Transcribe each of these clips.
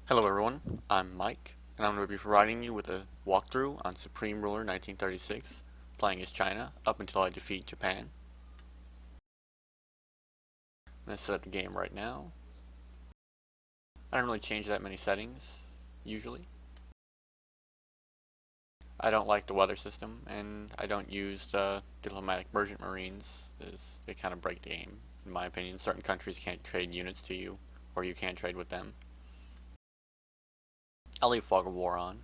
Hello everyone, I'm Mike, and I'm going to be providing you with a walkthrough on Supreme Ruler 1936, playing as China up until I defeat Japan. I'm going to set up the game right now. I don't really change that many settings, usually. I don't like the weather system, and I don't use the diplomatic merchant marines, as they kind of break the game, in my opinion. Certain countries can't trade units to you, or you can't trade with them. I'll leave Fog of War on.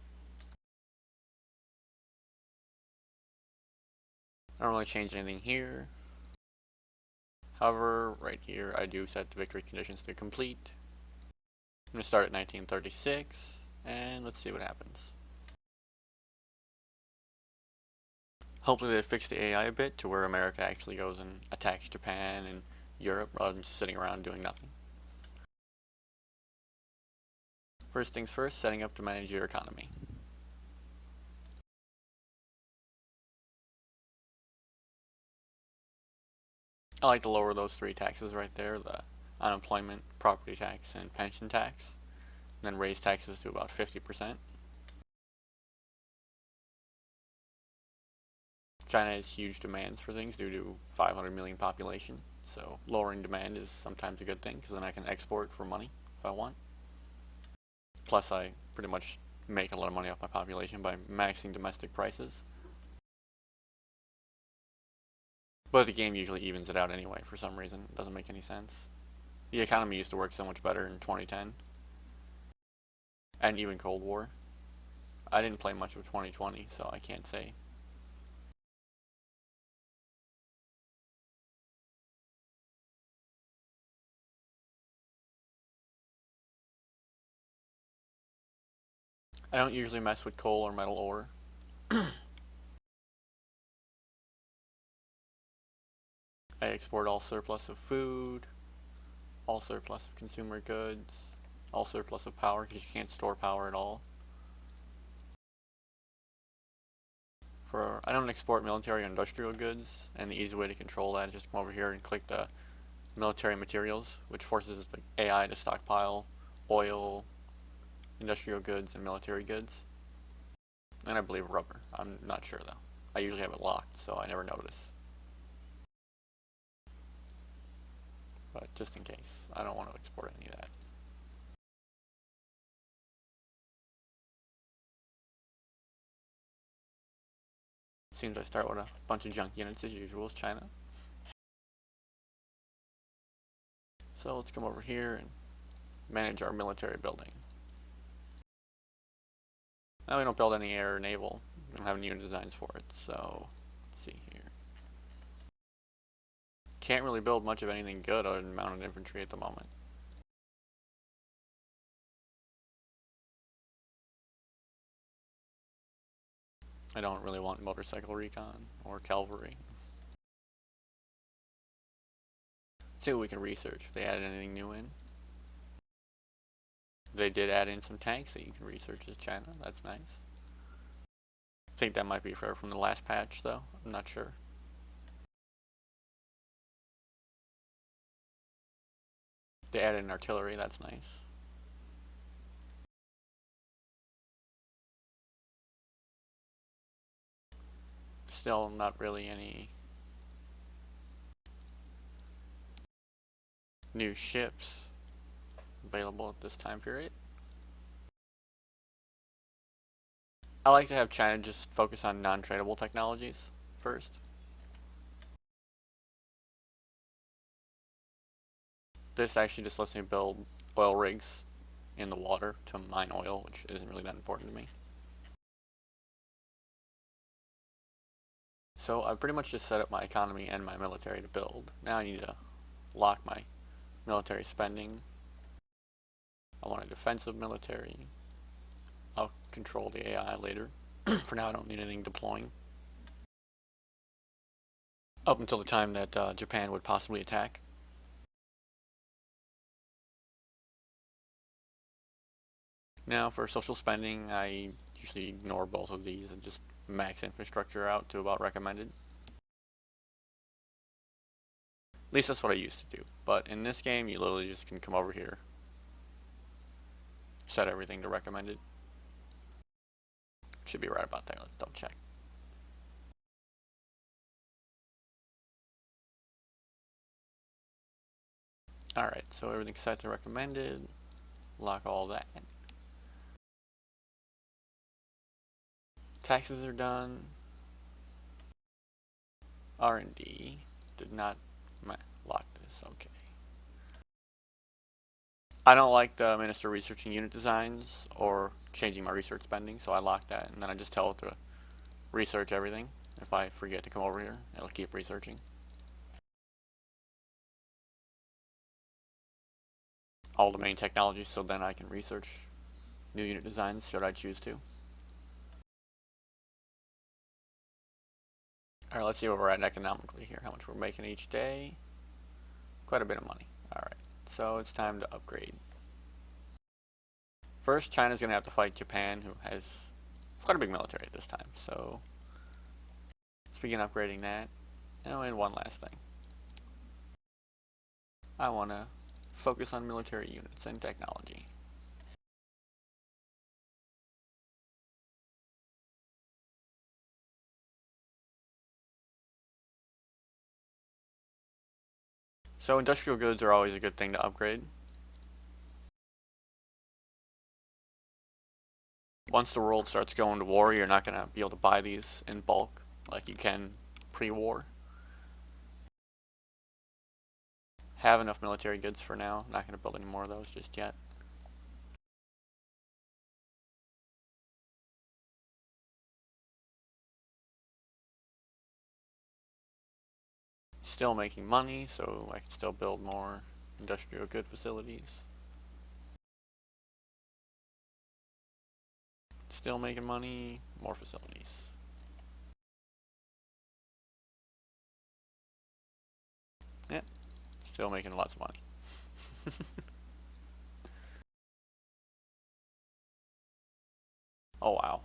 I don't really change anything here. However, right here I do set the victory conditions to complete. I'm going to start at 1936, and let's see what happens. Hopefully they fix the AI a bit to where America actually goes and attacks Japan and Europe rather than just sitting around doing nothing. First things first, setting up to manage your economy. I like to lower those three taxes right there, the unemployment, property tax, and pension tax, and then raise taxes to about 50%. China has huge demands for things due to 500 million population, so lowering demand is sometimes a good thing because then I can export for money if I want. Plus I pretty much make a lot of money off my population by maxing domestic prices. But the game usually evens it out anyway for some reason. It doesn't make any sense. The economy used to work so much better in 2010. And even Cold War. I didn't play much of 2020, so I can't say. I don't usually mess with coal or metal ore. I export all surplus of food, all surplus of consumer goods, all surplus of power because you can't store power at all. I don't export military or industrial goods, and the easy way to control that is just come over here and click the military materials, which forces the AI to stockpile oil, industrial goods, and military goods. And I believe rubber. I'm not sure though. I usually have it locked, so I never notice. But just in case, I don't want to export any of that. Seems I start with a bunch of junk units as usual as China. So let's come over here and manage our military building. Now we don't build any air or naval. We don't have any unit designs for it, so let's see here. Can't really build much of anything good other than mounted infantry at the moment. I don't really want motorcycle recon or cavalry. Let's see what we can research if they added anything new in. They did add in some tanks that you can research as China. That's nice. I think that might be from the last patch though. I'm not sure. They added in artillery. That's nice. Still not really any new ships available at this time period. I like to have China just focus on non-tradable technologies first. This actually just lets me build oil rigs in the water to mine oil, which isn't really that important to me. So I pretty much just set up my economy and my military to build. Now I need to lock my military spending. I want a defensive military. I'll control the AI later. For now I don't need anything deploying. Up until the time that Japan would possibly attack. Now for social spending, I usually ignore both of these and just max infrastructure out to about recommended. At least that's what I used to do. But in this game, you literally just can come over here set everything to recommended. Should be right about there. Let's double check. Alright, so everything's set to recommended. Lock all that. Taxes are done. R&D did not lock this. Okay. I don't like the minister researching unit designs or changing my research spending, so I lock that, and then I just tell it to research everything. If I forget to come over here, it'll keep researching. All the main technologies, so then I can research new unit designs should I choose to. Alright, let's see where we're at economically here, how much we're making each day. Quite a bit of money. Alright, so it's time to upgrade. First, China's going to have to fight Japan, who has quite a big military at this time, so let's begin upgrading that. Oh, and one last thing. I want to focus on military units and technology. So industrial goods are always a good thing to upgrade. Once the world starts going to war, you're not going to be able to buy these in bulk like you can pre-war. Have enough military goods for now. Not going to build any more of those just yet. Still making money, so I can still build more industrial good facilities. Still making money, more facilities. Yep, still making lots of money. Oh wow.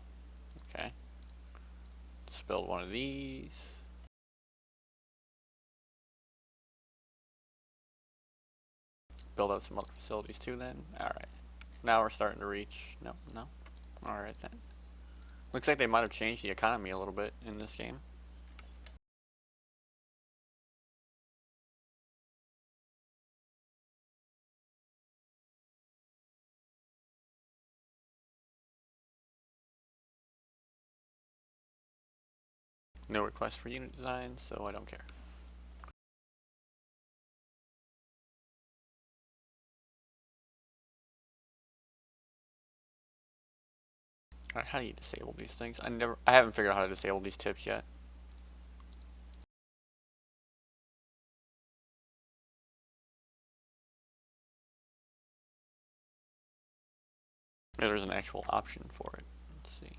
Okay. Let's build one of these. Build out some other facilities too then. Alright. Now we're starting to reach... No. Alright then. Looks like they might have changed the economy a little bit in this game. No request for unit design, so I don't care. Alright, how do you disable these things? I haven't figured out how to disable these tips yet. Maybe there's an actual option for it. Let's see.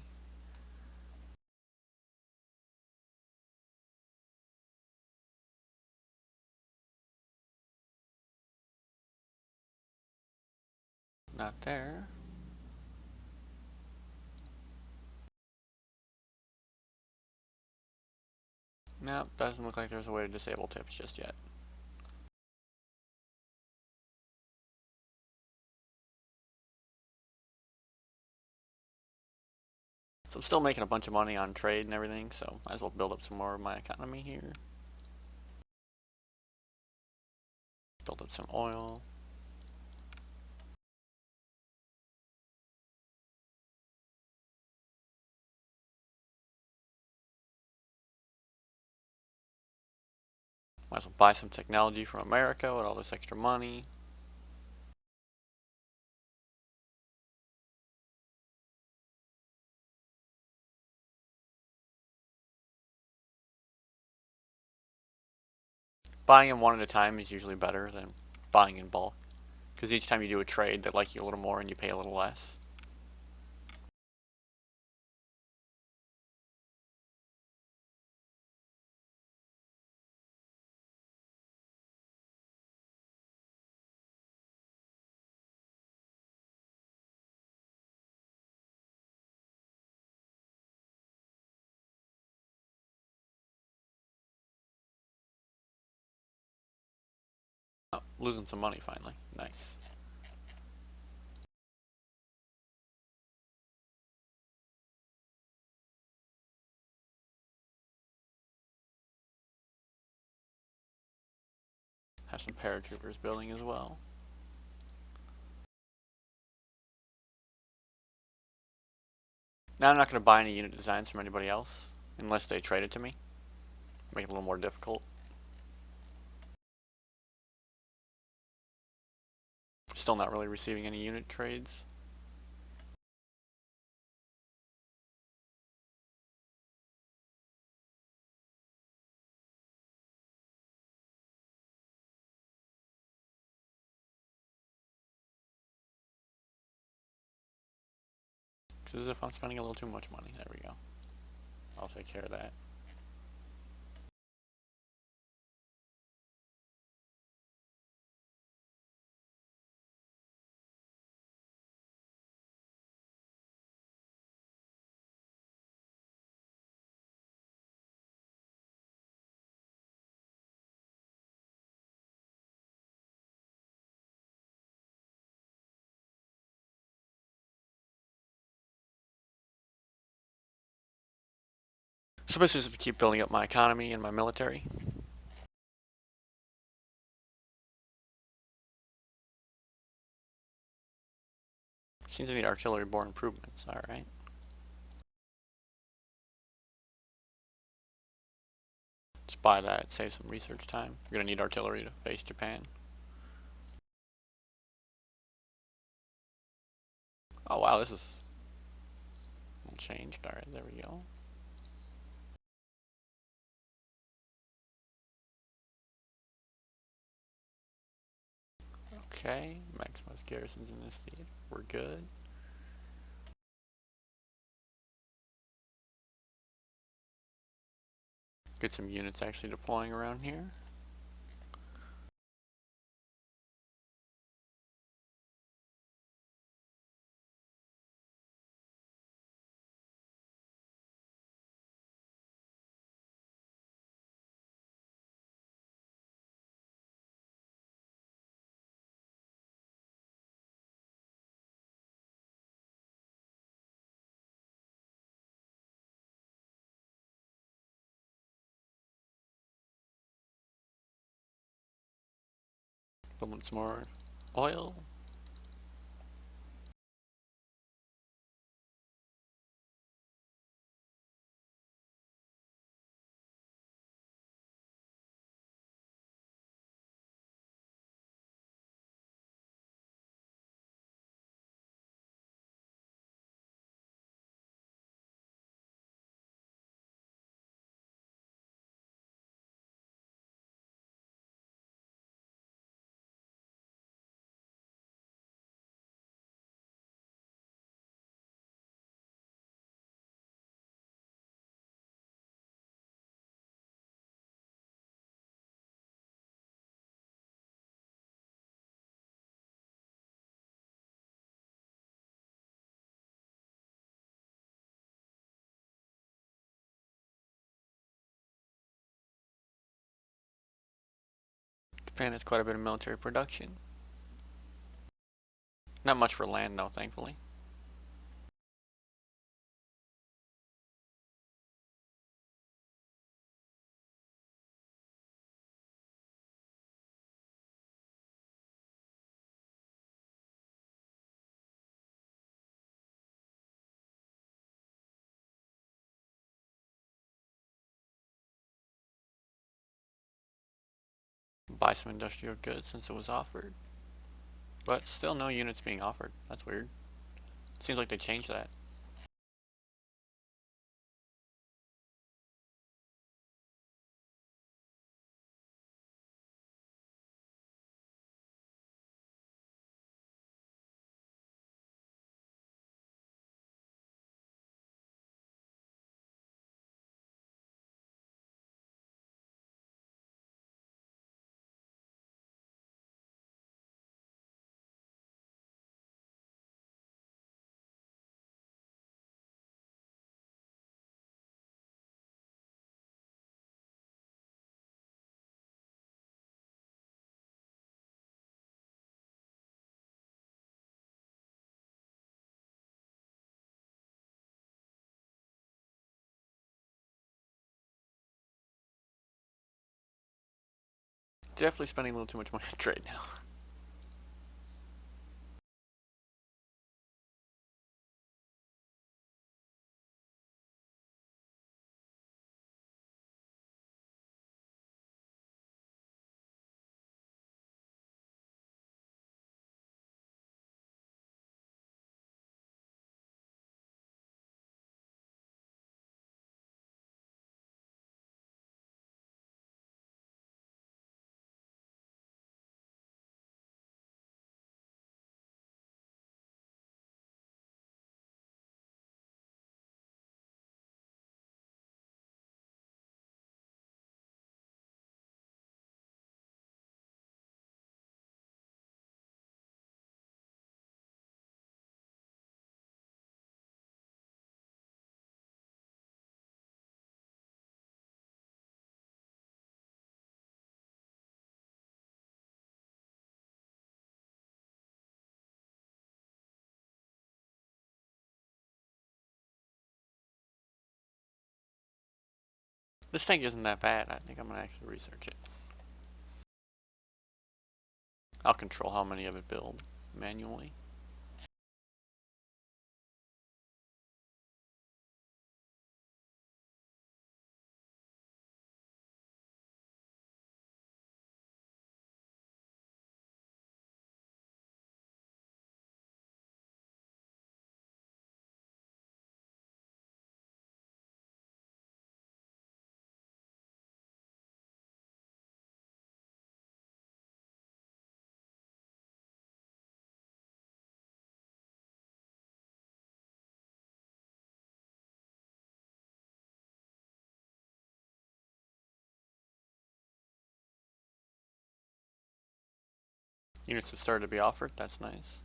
Not there. Nope, doesn't look like there's a way to disable tips just yet. So I'm still making a bunch of money on trade and everything, so might as well build up some more of my economy here. Build up some oil. Might as well buy some technology from America with all this extra money. Buying them one at a time is usually better than buying in bulk, because each time you do a trade, they like you a little more and you pay a little less. Oh, losing some money finally. Nice. Have some paratroopers building as well. Now I'm not going to buy any unit designs from anybody else unless they trade it to me. Make it a little more difficult. Still not really receiving any unit trades. It's as if I'm spending a little too much money. There we go. I'll take care of that. So basically just to keep building up my economy and my military. Seems to need artillery-borne improvements. Alright. Just buy that, save some research time. You're going to need artillery to face Japan. Oh wow, this is changed. Alright, there we go. Okay, maximize garrisons in this theater. We're good. Get some units actually deploying around here. Building some more oil. Japan has quite a bit of military production. Not much for land though, thankfully. Buy some industrial goods since it was offered. But still no units being offered. That's weird. Seems like they changed that. definitely spending a little too much money on trade now. This tank isn't that bad. I think I'm gonna actually research it. I'll control how many of it build manually. Units have started to be offered. That's nice.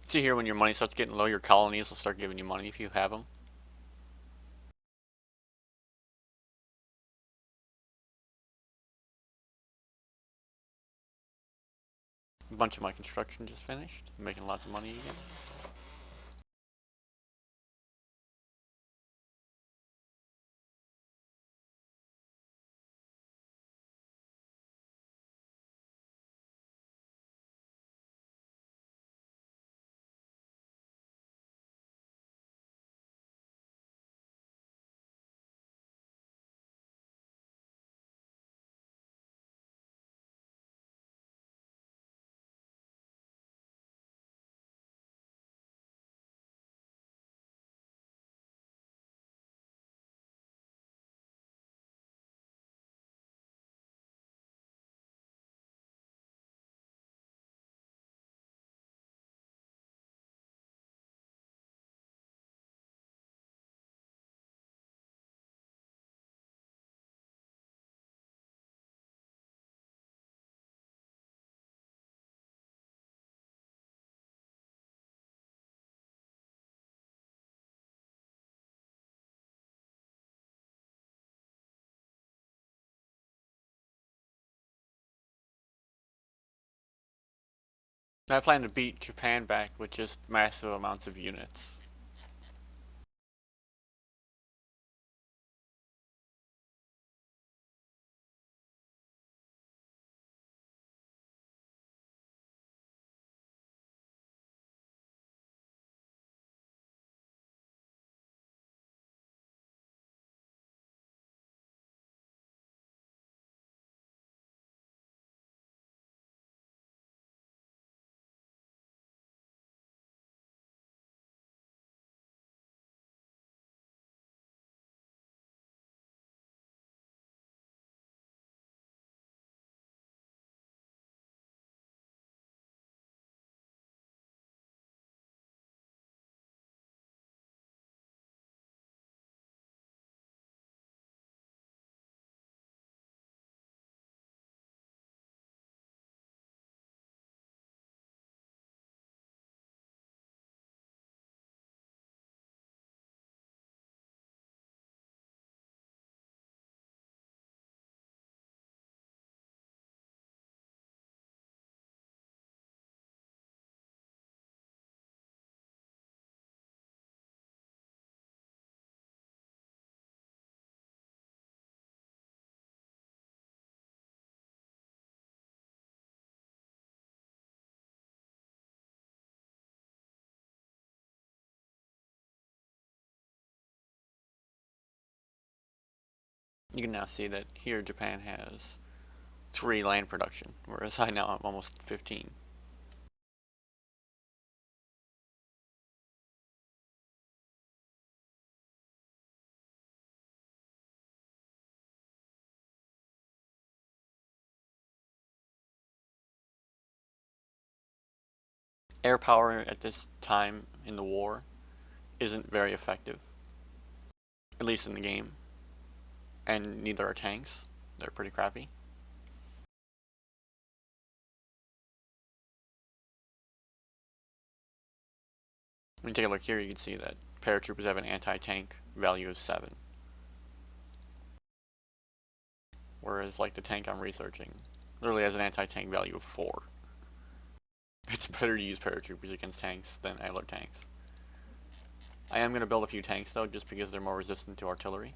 See here, when your money starts getting low, your colonies will start giving you money if you have them. A bunch of my construction just finished. I'm making lots of money again. I plan to beat Japan back with just massive amounts of units. You can now see that here Japan has 3 land production, whereas I now am almost 15. Air power at this time in the war isn't very effective, at least in the game, and neither are tanks. They're pretty crappy. When you take a look here, you can see that paratroopers have an anti-tank value of 7, whereas like the tank I'm researching literally has an anti-tank value of 4. It's better to use paratroopers against tanks than other tanks. I am going to build a few tanks though, just because they're more resistant to artillery.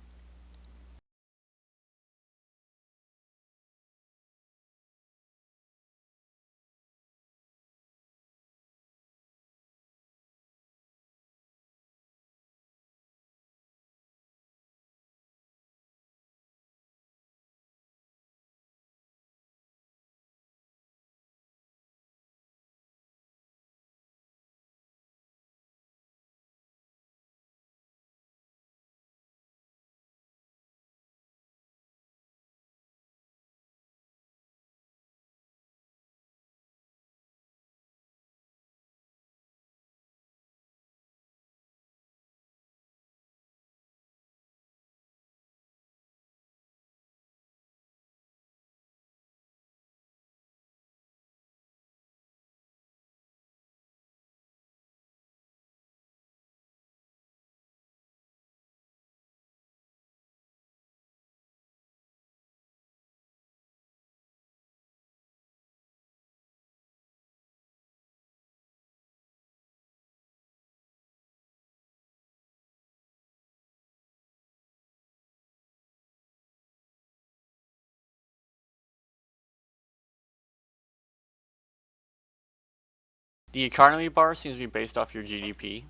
The economy bar seems to be based off your GDP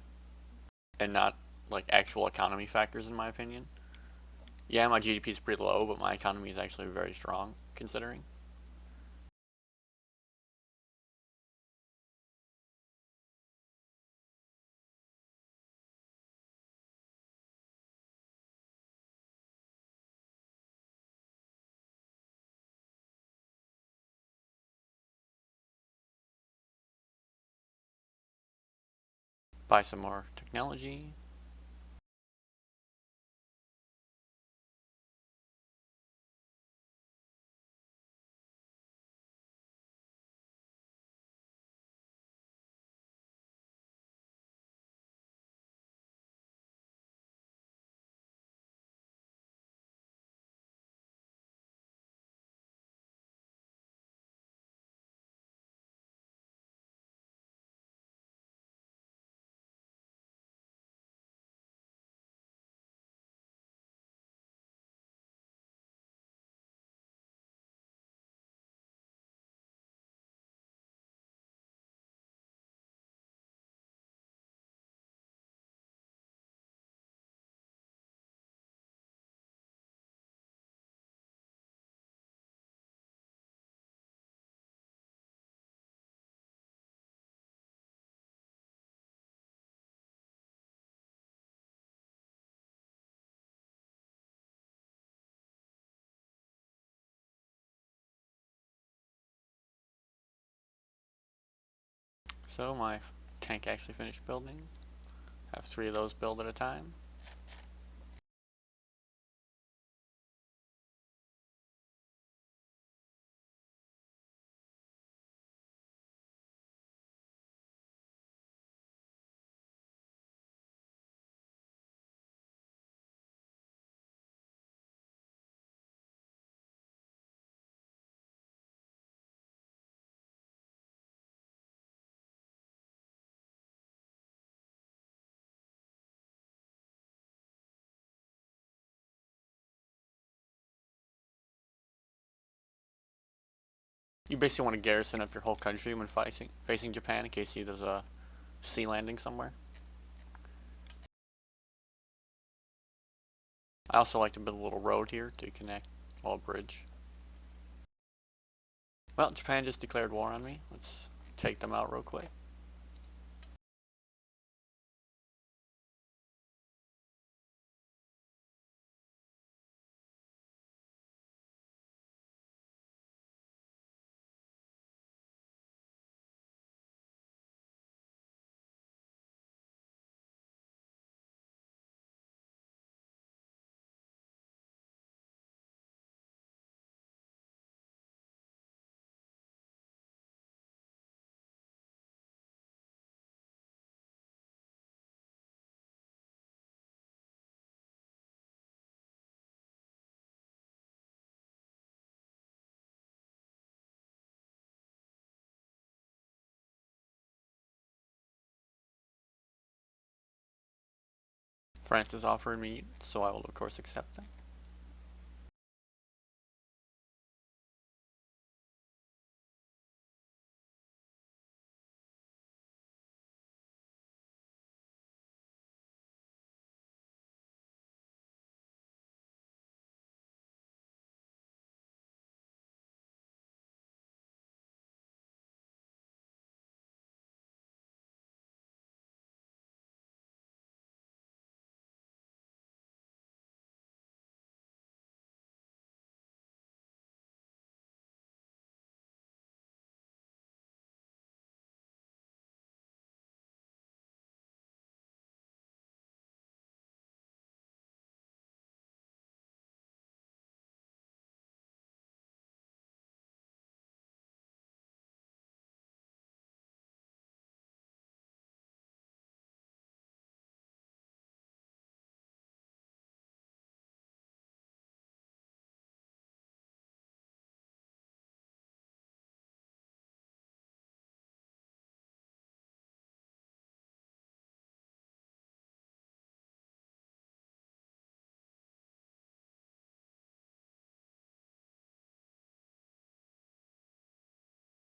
and not like actual economy factors, in my opinion. Yeah, my GDP is pretty low, but my economy is actually very strong considering. Buy some more technology. So my tank actually finished building. Have 3 of those build at a time. You basically want to garrison up your whole country when facing Japan in case there's a sea landing somewhere. I also like to build a little road here to connect, a little bridge. Well, Japan just declared war on me. Let's take them out real quick. France has offered me, so I will of course accept them.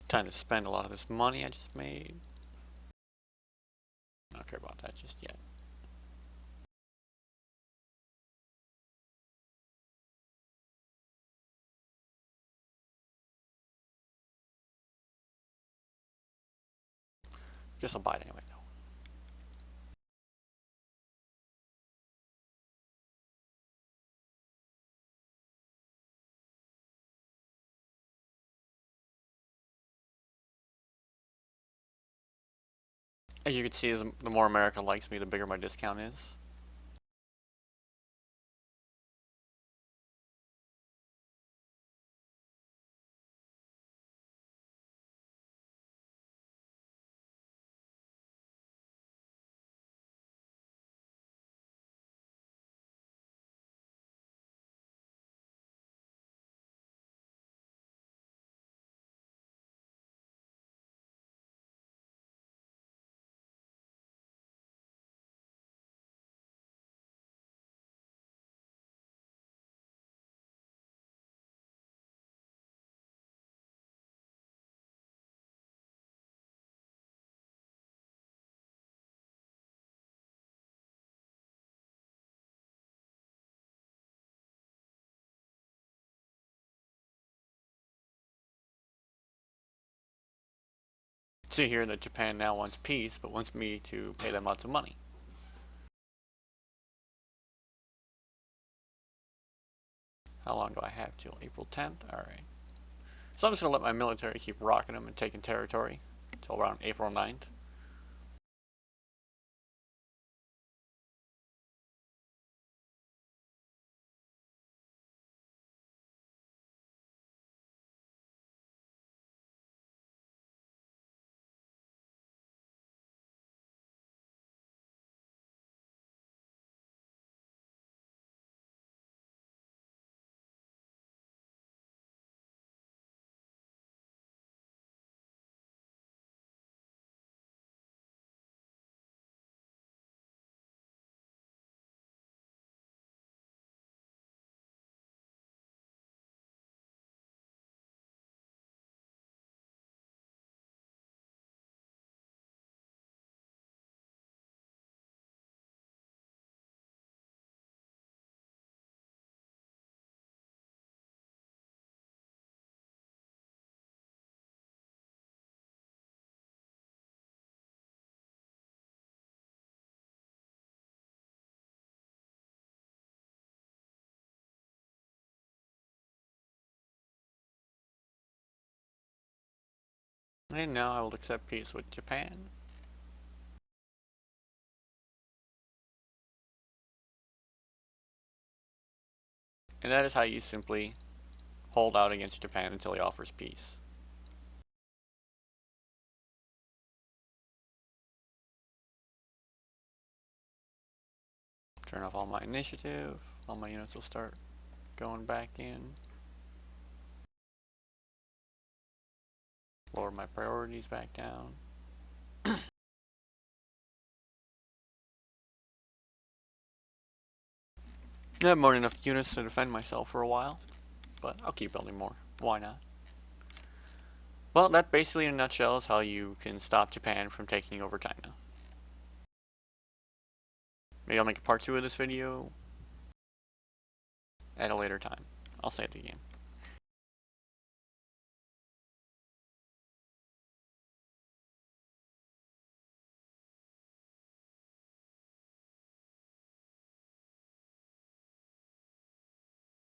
Time to spend a lot of this money I just made. I don't care about that just yet. Guess I'll buy it anyway though. As you can see, the more America likes me, the bigger my discount is. See here that Japan now wants peace, but wants me to pay them lots of money. How long do I have till April 10th? Alright. So I'm just going to let my military keep rocking them and taking territory. till around April 9th. And now I will accept peace with Japan. And that is how you simply hold out against Japan until he offers peace. Turn off all my initiative. All my units will start going back in. Lower my priorities back down. I have more than enough units to defend myself for a while, but I'll keep building more. Why not? Well, that basically in a nutshell is how you can stop Japan from taking over China. Maybe I'll make a part 2 of this video at a later time. I'll save the game.